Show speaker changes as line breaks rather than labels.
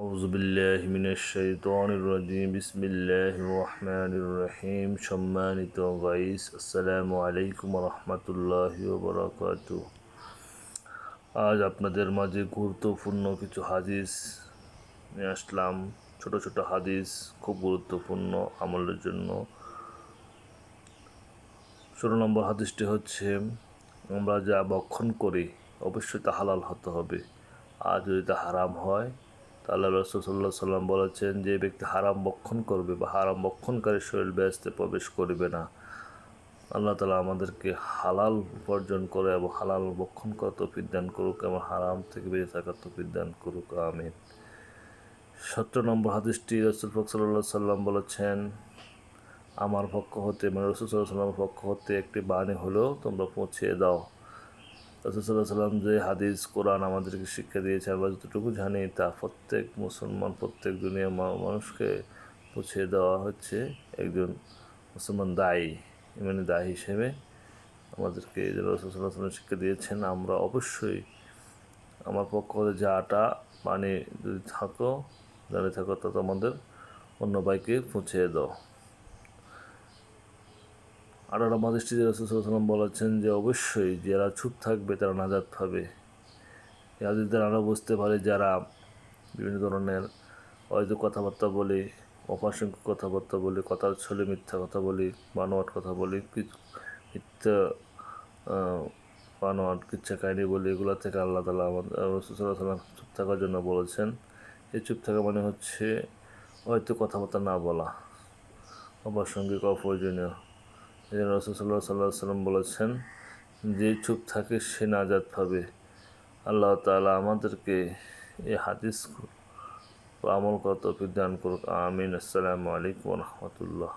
আউযুবিল্লাহি মিনাশ শাইতানির রাজিম বিসমিল্লাহির রহমানির রহিম। সম্মানিত গাইস, আসসালামু আলাইকুম ওয়া রাহমাতুল্লাহি ওয়া বারাকাতুহু। আজ আপনাদের মাঝে গুরুত্বপূর্ণ কিছু হাদিস নিয়ে আসলাম। ছোট ছোট হাদিস, খুব গুরুত্বপূর্ণ আমলের জন্য। 16 নম্বর হাদিসটি হচ্ছে, আমরা যা ভক্ষণ করি অবশ্যই তা হালাল হতে হবে। আর যদি তা হারাম হয় তাহলে রাসূল সাল্লাল্লাহু আলাইহি সাল্লাম বলেছেন, যে ব্যক্তি হারাম ভক্ষণ করবে বা হারাম ভক্ষণকারী শরীর বেহেশতে প্রবেশ করবে না। আল্লাহ তাআলা আমাদেরকে হালাল উপার্জন করে এবং হালাল ভক্ষণ করার তৌফিক দান করুক এবং হারাম থেকে বেঁচে থাকার তৌফিক দান করুক, আমিন। 17 নম্বর হাদিসটি, রাসূল পাক সাল্লাল্লাহু আলাইহি সাল্লাম বলেছেন, আমার পক্ষ হতে, মানে রাসূল সাল্লাল্লাহু আলাইহি সাল্লামের পক্ষ হতে একটি বাণী হলেও তোমরা পৌঁছিয়ে দাও। রাসূল সাল্লাল্লাহু আলাইহি সাল্লাম যে হাদিস কোরআন আমাদেরকে শিক্ষা দিয়েছে, আমরা যতটুকু জানি তা প্রত্যেক মুসলমান, প্রত্যেক দুনিয়ার মানুষকে পৌঁছে দেওয়া হচ্ছে। একজন মুসলমান দায়ী, ইমানি দায়ী হিসেবে আমাদেরকে যে রাসূল সাল্লাল্লাহু আলাইহি সাল্লাম শিক্ষা দিয়েছেন, আমরা অবশ্যই আমার পক্ষ হতে যাটা মানে যদি জানে থাকো তা তোমাদের অন্য ভাইকে পৌঁছে দাও। 18 নম্বর হাদিসটি রাসূল সাল্লাল্লাহু আলাইহি সাল্লাম বলেছেন যে অবশ্যই যারা চুপ থাকবে তারা নাজাত পাবে। এই হাদিস দ্বারা আমরা বুঝতে পারি, যারা বিভিন্ন ধরনের হয়তো কথাবার্তা বলি, অপ্রাসঙ্গিক কথাবার্তা বলি, কথার ছলে মিথ্যা কথা বলি, বানোয়াট কথা বলি, মিথ্যা বানোয়াট কিচ্ছা কাহিনী বলি, এগুলো থেকে আল্লাহ তাআলা আমাদের রাসূল সাল্লাল্লাহু আলাইহি সাল্লাম চুপ থাকার জন্য বলেছেন। এই চুপ থাকা মানে হচ্ছে হয়তো কথাবার্তা না বলা, অপ্রাসঙ্গিক, অপ্রয়োজনীয়। এই জন্য রাসূল সাল্লাল্লাহু আলাইহি সাল্লাম বলেছেন, যে চুপ থাকে সে নাজাত পাবে। আল্লাহ তাআলা আমাদেরকে এই হাদিস আমল করার তৌফিক দান করুক, আমিন। আসসালামু আলাইকুম ওয়া রাহমাতুল্লাহ।